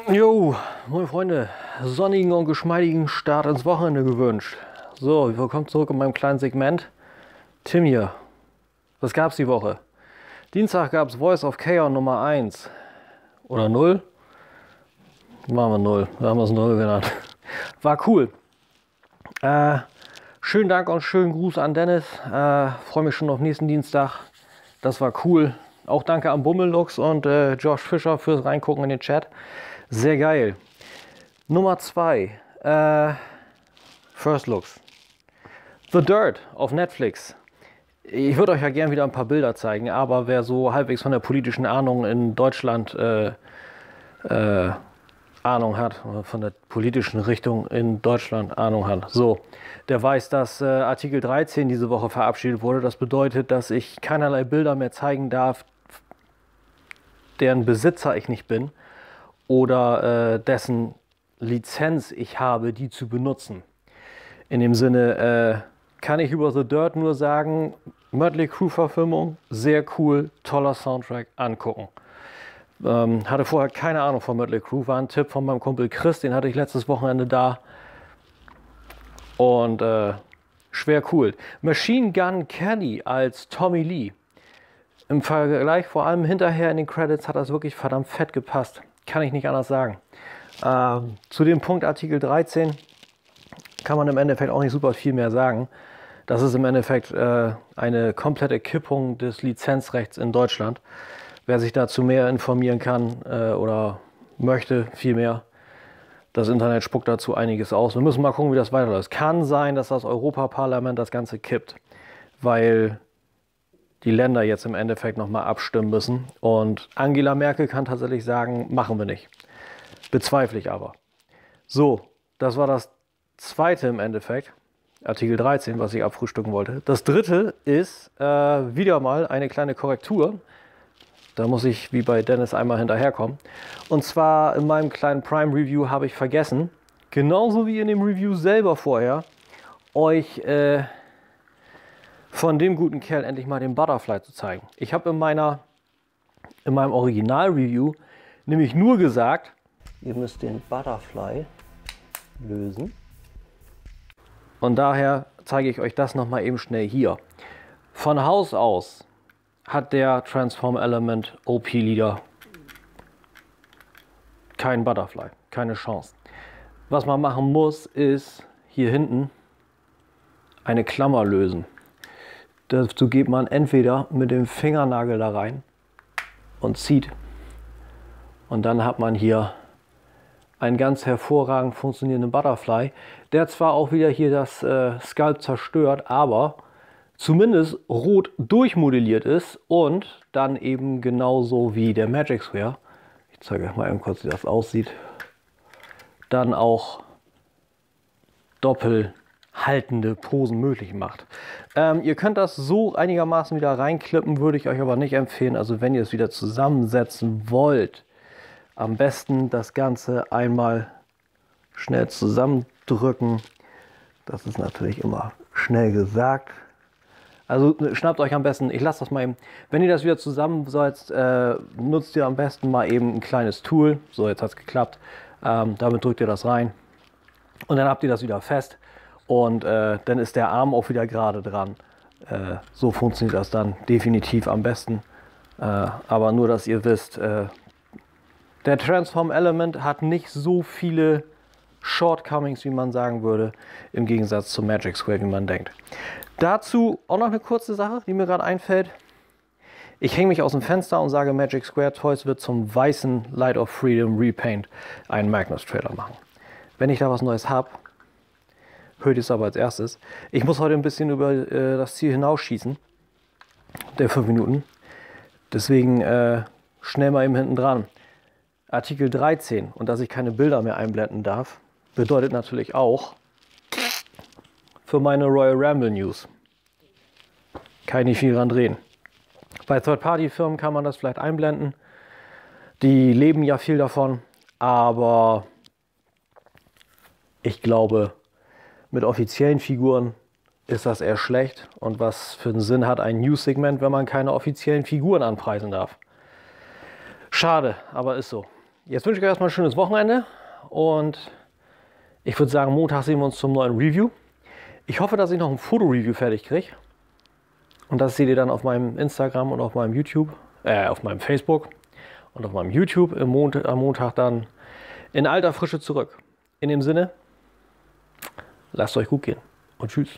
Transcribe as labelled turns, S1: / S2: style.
S1: Jo, moin Freunde, sonnigen und geschmeidigen Start ins Wochenende gewünscht. So, willkommen zurück in meinem kleinen Segment. Tim hier, was gab's die Woche? Dienstag gab's Voice of Chaos Nummer 1. Oder 0? Machen wir 0, da haben wir es 0 genannt. War cool. Schönen Dank und schönen Gruß an Dennis. Freue mich schon auf nächsten Dienstag. Das war cool. Auch danke an Bummellux und Josh Fischer fürs Reingucken in den Chat. Sehr geil. Nummer 2. First Looks. The Dirt auf Netflix. Ich würde euch ja gerne wieder ein paar Bilder zeigen, aber wer so halbwegs von der politischen Ahnung in Deutschland Ahnung hat, von der politischen Richtung in Deutschland Ahnung hat, so, der weiß, dass Artikel 13 diese Woche verabschiedet wurde. Das bedeutet, dass ich keinerlei Bilder mehr zeigen darf, deren Besitzer ich nicht bin oder dessen Lizenz ich habe, die zu benutzen. In dem Sinne kann ich über The Dirt nur sagen, Mötley Crüe Verfilmung, sehr cool, toller Soundtrack, angucken. Hatte vorher keine Ahnung von Mötley Crüe, war ein Tipp von meinem Kumpel Chris, den hatte ich letztes Wochenende da. Und schwer cool. Machine Gun Kelly als Tommy Lee. Im Vergleich, vor allem hinterher in den Credits, hat das wirklich verdammt fett gepasst. Kann ich nicht anders sagen. Zu dem Punkt Artikel 13 kann man im Endeffekt auch nicht super viel mehr sagen. Das ist im Endeffekt eine komplette Kippung des Lizenzrechts in Deutschland. Wer sich dazu mehr informieren kann oder möchte, viel mehr, das Internet spuckt dazu einiges aus. Wir müssen mal gucken, wie das weiterläuft. Kann sein, dass das Europaparlament das Ganze kippt, weil die Länder jetzt im Endeffekt nochmal abstimmen müssen. Und Angela Merkel kann tatsächlich sagen, machen wir nicht. Bezweifle ich aber. So, das war das zweite im Endeffekt. Artikel 13, was ich abfrühstücken wollte. Das dritte ist wieder mal eine kleine Korrektur. Da muss ich wie bei Dennis einmal hinterherkommen. Und zwar in meinem kleinen Prime Review habe ich vergessen, genauso wie in dem Review selber vorher, euch von dem guten Kerl endlich mal den Butterfly zu zeigen. Ich habe in meinem Original-Review nämlich nur gesagt, ihr müsst den Butterfly lösen. Und daher zeige ich euch das nochmal eben schnell hier. Von Haus aus hat der Transform Element OP Leader keinen Butterfly, keine Chance. Was man machen muss, ist hier hinten eine Klammer lösen. Dazu geht man entweder mit dem Fingernagel da rein und zieht. Und dann hat man hier einen ganz hervorragend funktionierenden Butterfly, der zwar auch wieder hier das Sculpt zerstört, aber zumindest rot durchmodelliert ist und dann eben genauso wie der Magic Square, ich zeige euch mal eben kurz, wie das aussieht, dann auch doppelhaltende Posen möglich macht. Ihr könnt das so einigermaßen wieder reinklippen, würde ich euch aber nicht empfehlen. Also wenn ihr es wieder zusammensetzen wollt, am besten das Ganze einmal schnell zusammendrücken. Das ist natürlich immer schnell gesagt. Also schnappt euch am besten, ich lasse das mal eben, wenn ihr das wieder zusammensetzt, nutzt ihr am besten mal eben ein kleines Tool. So, jetzt hat es geklappt. Damit drückt ihr das rein und dann habt ihr das wieder fest und dann ist der Arm auch wieder gerade dran. So funktioniert das dann definitiv am besten. Aber nur, dass ihr wisst, der Transform Element hat nicht so viele Shortcomings, wie man sagen würde, im Gegensatz zum Magic Square, wie man denkt. Dazu auch noch eine kurze Sache, die mir gerade einfällt. Ich hänge mich aus dem Fenster und sage, Magic Square Toys wird zum weißen Light of Freedom Repaint einen Magnus-Trailer machen. Wenn ich da was Neues habe, hört ihr es aber als erstes. Ich muss heute ein bisschen über das Ziel hinausschießen, der 5 Minuten. Deswegen schnell mal eben hinten dran. Artikel 13 und dass ich keine Bilder mehr einblenden darf, bedeutet natürlich auch für meine Royal Rumble News. Kann ich nicht viel dran drehen. Bei Third-Party-Firmen kann man das vielleicht einblenden. Die leben ja viel davon, aber ich glaube, mit offiziellen Figuren ist das eher schlecht. Und was für einen Sinn hat ein News-Segment, wenn man keine offiziellen Figuren anpreisen darf? Schade, aber ist so. Jetzt wünsche ich euch erstmal ein schönes Wochenende und ich würde sagen, Montag sehen wir uns zum neuen Review. Ich hoffe, dass ich noch ein Foto-Review fertig kriege. Und das seht ihr dann auf meinem Instagram und auf meinem YouTube, auf meinem Facebook und auf meinem YouTube am Montag dann in alter Frische zurück. In dem Sinne, lasst euch gut gehen und tschüss.